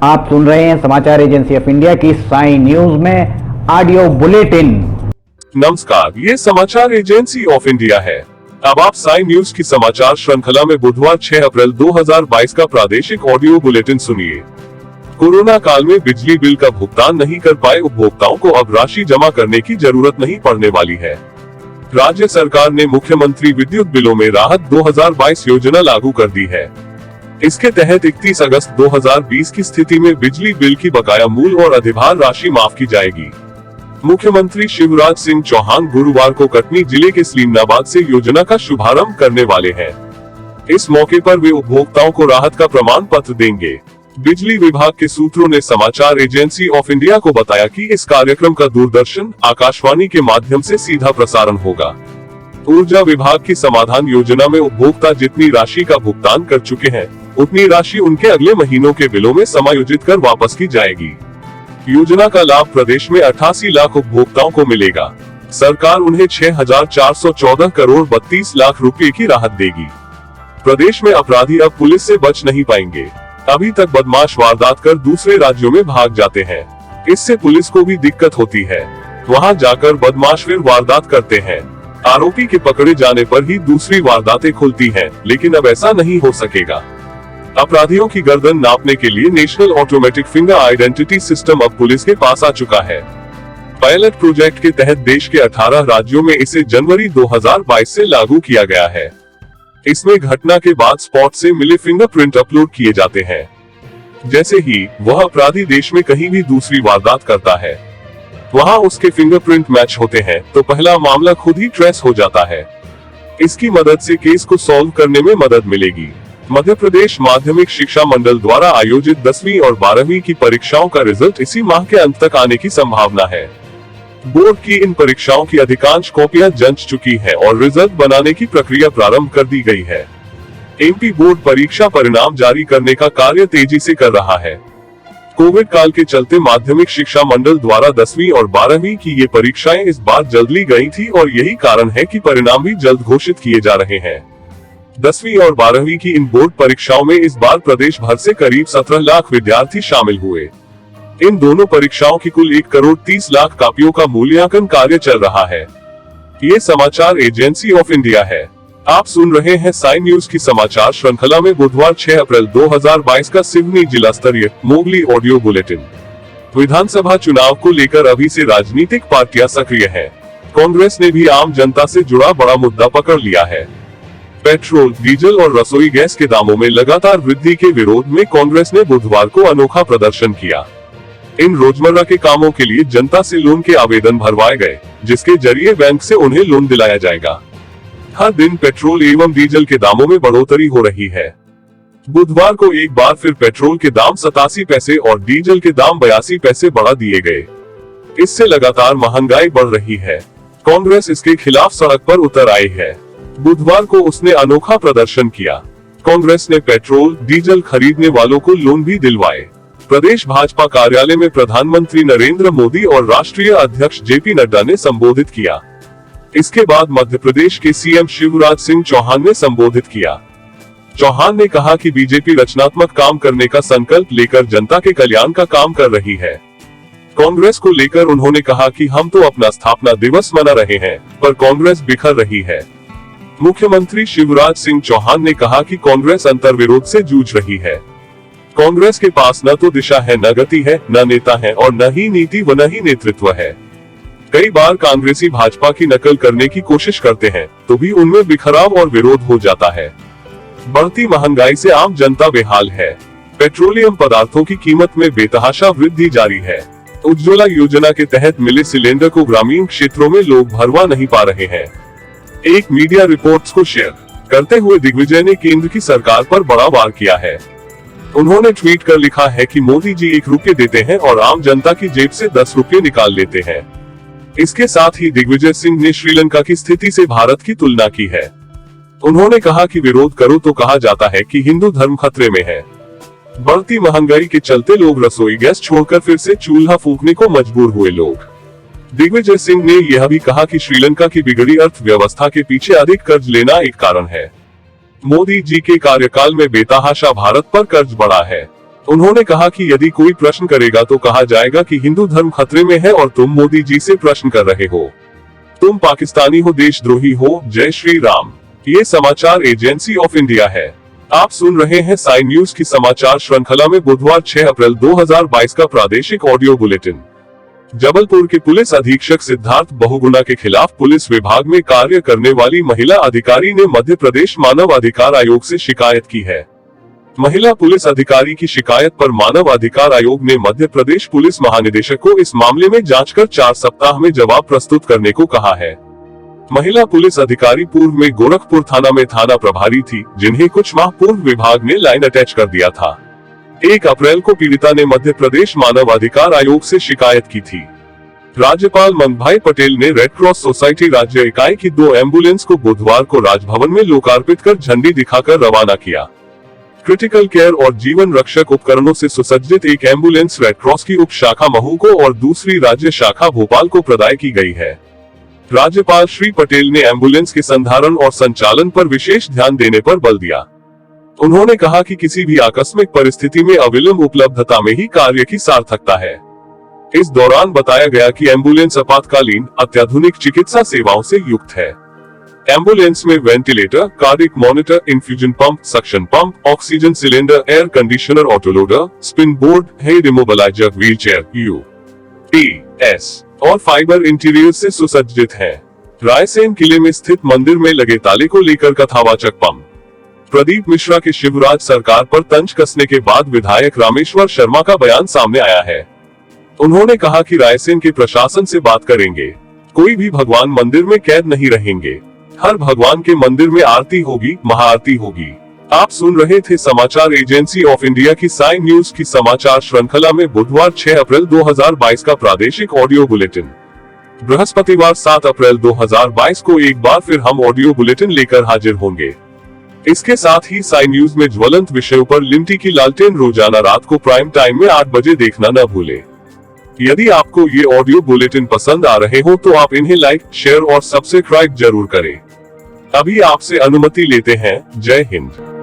आप सुन रहे हैं समाचार एजेंसी ऑफ इंडिया की साई न्यूज में ऑडियो बुलेटिन। नमस्कार, ये समाचार एजेंसी ऑफ इंडिया है। अब आप साई न्यूज की समाचार श्रृंखला में बुधवार 6 अप्रैल 2022 का प्रादेशिक ऑडियो बुलेटिन सुनिए। कोरोना काल में बिजली बिल का भुगतान नहीं कर पाए उपभोक्ताओं को अब राशि जमा करने की जरूरत नहीं पड़ने वाली है। राज्य सरकार ने मुख्यमंत्री विद्युत बिलों में राहत 2022 योजना लागू कर दी है। इसके तहत 31 अगस्त 2020 की स्थिति में बिजली बिल की बकाया मूल और अधिभार राशि माफ की जाएगी। मुख्यमंत्री शिवराज सिंह चौहान गुरुवार को कटनी जिले के सलीमनाबाद से योजना का शुभारंभ करने वाले हैं। इस मौके पर वे उपभोक्ताओं को राहत का प्रमाण पत्र देंगे। बिजली विभाग के सूत्रों ने समाचार एजेंसी ऑफ इंडिया को बताया कि इस कार्यक्रम का दूरदर्शन, आकाशवाणी के माध्यम से सीधा प्रसारण होगा। ऊर्जा विभाग की समाधान योजना में उपभोक्ता जितनी राशि का भुगतान कर चुके हैं, उतनी राशि उनके अगले महीनों के बिलों में समायोजित कर वापस की जाएगी। योजना का लाभ प्रदेश में 88 लाख उपभोक्ताओं को मिलेगा। सरकार उन्हें 6,414 करोड़ 32 लाख रुपए की राहत देगी। प्रदेश में अपराधी अब पुलिस से बच नहीं पाएंगे। अभी तक बदमाश वारदात कर दूसरे राज्यों में भाग जाते हैं। इससे पुलिस को भी दिक्कत होती है। वहां जाकर बदमाश फिर वारदात करते हैं। आरोपी के पकड़े जाने पर ही दूसरी वारदातें खुलती हैं, लेकिन अब ऐसा नहीं हो सकेगा। अपराधियों की गर्दन नापने के लिए national automatic finger identity system अब पुलिस के पास आ चुका है। पायलट प्रोजेक्ट के तहत देश के 18 राज्यों में इसे जनवरी 2022 से लागू किया गया है। इसमें घटना के बाद स्पॉट से मिले फिंगरप्रिंट अपलोड किए जाते हैं। जैसे ही वह अपराधी देश में कहीं भी दूसरी वारदात करता है, वहां उसके फिंगरप्रिंट मैच होते हैं, तो पहला मामला खुद ही ट्रेस हो जाता है। इसकी मदद से केस को सॉल्व करने में मदद मिलेगी। मध्य प्रदेश माध्यमिक शिक्षा मंडल द्वारा आयोजित 10वीं और 12वीं की परीक्षाओं का रिजल्ट इसी माह के अंत तक आने की संभावना है। बोर्ड की इन परीक्षाओं की अधिकांश कॉपियां जंच चुकी हैं और रिजल्ट बनाने की प्रक्रिया प्रारंभ कर दी गई है। एमपी बोर्ड परीक्षा परिणाम जारी करने का कार्य तेजी से कर रहा है। कोविड काल के चलते माध्यमिक शिक्षा मंडल द्वारा 10वीं और 12वीं की ये परीक्षाएं इस बार जल्द ली गई थी और यही कारण है कि परिणाम भी जल्द घोषित किए जा रहे हैं। 10वीं और 12वीं की इन बोर्ड परीक्षाओं में इस बार प्रदेश भर से करीब 17 लाख विद्यार्थी शामिल हुए। इन दोनों परीक्षाओं की कुल 1 करोड़ 30 लाख कापियों का मूल्यांकन कार्य चल रहा है। ये समाचार एजेंसी ऑफ इंडिया है। आप सुन रहे हैं साई न्यूज की समाचार श्रृंखला में बुधवार 6 अप्रैल 2022 का सिवनी जिला स्तरीय मोगली ऑडियो बुलेटिन। विधानसभा चुनाव को लेकर अभी से राजनीतिक पार्टियां सक्रिय हैं। कांग्रेस ने भी आम जनता से जुड़ा बड़ा मुद्दा पकड़ लिया है। पेट्रोल, डीजल और रसोई गैस के दामों में लगातार वृद्धि के विरोध में कांग्रेस ने बुधवार को अनोखा प्रदर्शन किया। इन रोजमर्रा के कामों के लिए जनता से लोन के आवेदन भरवाए गए, जिसके जरिए बैंक से उन्हें लोन दिलाया जाएगा। हर दिन पेट्रोल एवं डीजल के दामों में बढ़ोतरी हो रही है। बुधवार को एक बार फिर पेट्रोल के दाम 87 पैसे और डीजल के दाम 82 पैसे बढ़ा दिए गए। इससे लगातार महंगाई बढ़ रही है। कांग्रेस इसके खिलाफ सड़क पर उतर आई है। बुधवार को उसने अनोखा प्रदर्शन किया। कांग्रेस ने पेट्रोल, डीजल खरीदने वालों को लोन भी दिलवाए। प्रदेश भाजपा कार्यालय में प्रधानमंत्री नरेंद्र मोदी और राष्ट्रीय अध्यक्ष जेपी नड्डा ने संबोधित किया। इसके बाद मध्य प्रदेश के सीएम शिवराज सिंह चौहान ने संबोधित किया। चौहान ने कहा कि बीजेपी रचनात्मक काम करने का संकल्प लेकर जनता के कल्याण का काम कर रही है। कांग्रेस को लेकर उन्होंने कहा कि हम तो अपना स्थापना दिवस मना रहे हैं, पर कांग्रेस बिखर रही है। मुख्यमंत्री शिवराज सिंह चौहान ने कहा कि कांग्रेस अंतर्विरोध से जूझ रही है। कांग्रेस के पास न तो दिशा है, न गति है, न नेता है और न ही नीति व न ही नेतृत्व है। कई बार कांग्रेसी भाजपा की नकल करने की कोशिश करते हैं, तो भी उनमें बिखराव और विरोध हो जाता है। बढ़ती महंगाई से आम जनता बेहाल है। पेट्रोलियम पदार्थों की कीमत में बेतहाशा वृद्धि जारी है। उज्ज्वला योजना के तहत मिले सिलेंडर को ग्रामीण क्षेत्रों में लोग भरवा नहीं पा रहे हैं। एक मीडिया रिपोर्ट्स को शेयर करते हुए दिग्विजय ने केंद्र की सरकार पर बड़ा वार किया है। उन्होंने ट्वीट कर लिखा है कि मोदी जी 1 रुपये देते हैं और आम जनता की जेब से 10 रुपये निकाल लेते हैं। इसके साथ ही दिग्विजय सिंह ने श्रीलंका की स्थिति से भारत की तुलना की है। उन्होंने कहा कि विरोध करो तो कहा जाता है कि हिंदू धर्म खतरे में है। बढ़ती महंगाई के चलते लोग रसोई गैस छोड़कर फिर से चूल्हा फूंकने को मजबूर हुए लोग। दिग्विजय सिंह ने यह भी कहा कि श्रीलंका की बिगड़ी अर्थव्यवस्था के पीछे अधिक कर्ज लेना एक कारण है। मोदी जी के कार्यकाल में बेतहाशा भारत पर कर्ज बढ़ा है। उन्होंने कहा कि यदि कोई प्रश्न करेगा तो कहा जाएगा कि हिंदू धर्म खतरे में है और तुम मोदी जी से प्रश्न कर रहे हो, तुम पाकिस्तानी हो, देशद्रोही हो। जय श्री राम। ये समाचार एजेंसी ऑफ इंडिया है। आप सुन रहे हैं साई न्यूज की समाचार श्रृंखला में बुधवार 6 अप्रैल 2022 का प्रादेशिक ऑडियो बुलेटिन। जबलपुर के पुलिस अधीक्षक सिद्धार्थ बहुगुणा के खिलाफ पुलिस विभाग में कार्य करने वाली महिला अधिकारी ने मध्य प्रदेश मानव अधिकार आयोग से शिकायत की है। महिला पुलिस अधिकारी की शिकायत पर मानव अधिकार आयोग ने मध्य प्रदेश पुलिस महानिदेशक को इस मामले में जांच कर 4 सप्ताह में जवाब प्रस्तुत करने को कहा है। महिला पुलिस अधिकारी पूर्व में गोरखपुर थाना में थाना प्रभारी थी, जिन्हें कुछ माह पूर्व विभाग ने लाइन अटैच कर दिया था। 1 अप्रैल को पीड़िता ने मध्य प्रदेश मानव अधिकार आयोग से शिकायत की थी। राज्यपाल मंगभाई पटेल ने रेड क्रॉस सोसाइटी राज्य इकाई की 2 एम्बुलेंस को बुधवार को राजभवन में लोकार्पित कर झंडी दिखाकर रवाना किया। क्रिटिकल केयर और जीवन रक्षक उपकरणों से सुसज्जित एक एम्बुलेंस रेड क्रॉस की उप शाखा महू को और दूसरी राज्य शाखा भोपाल को प्रदाय की गई है। राज्यपाल श्री पटेल ने एम्बुलेंस के संधारण और संचालन पर विशेष ध्यान देने पर बल दिया। उन्होंने कहा कि किसी भी आकस्मिक परिस्थिति में अविलंब उपलब्धता में ही कार्य की सार्थकता है। इस दौरान बताया गया कि एम्बुलेंस आपातकालीन अत्याधुनिक चिकित्सा सेवाओं से युक्त है। एम्बुलेंस में ventilator, cardiac monitor, infusion pump, suction pump, oxygen cylinder, air conditioner, autoloader, spin board, head immobiliser, wheelchair, UPS और फाइबर इंटीरियर से सुसज्जित है। रायसेन किले में स्थित मंदिर में लगे ताले को लेकर कथावाचक पंप। प्रदीप मिश्रा के शिवराज सरकार पर तंज कसने के बाद विधायक रामेश्वर शर्मा का बयान सामने आया है। उन्होंने कहा कि रायसेन के प्रशासन से बात करेंगे। कोई भी भगवान मंदिर में कैद नहीं रहेंगे। हर भगवान के मंदिर में आरती होगी, महाआरती होगी। आप सुन रहे थे समाचार एजेंसी ऑफ इंडिया की साई न्यूज की समाचार श्रृंखला में बुधवार 6 अप्रैल 2022 का प्रादेशिक ऑडियो बुलेटिन। बृहस्पतिवार 7 अप्रैल 2022 को एक बार फिर हम ऑडियो बुलेटिन लेकर हाजिर होंगे। इसके साथ ही साई न्यूज में ज्वलंत विषयों पर लिमटी की लालटेन रोजाना रात को प्राइम टाइम में 8 बजे देखना न भूले। यदि आपको ये ऑडियो बुलेटिन पसंद आ रहे हो तो आप इन्हें लाइक, शेयर और सब्सक्राइब जरूर करें। अभी आपसे अनुमति लेते हैं। जय हिंद।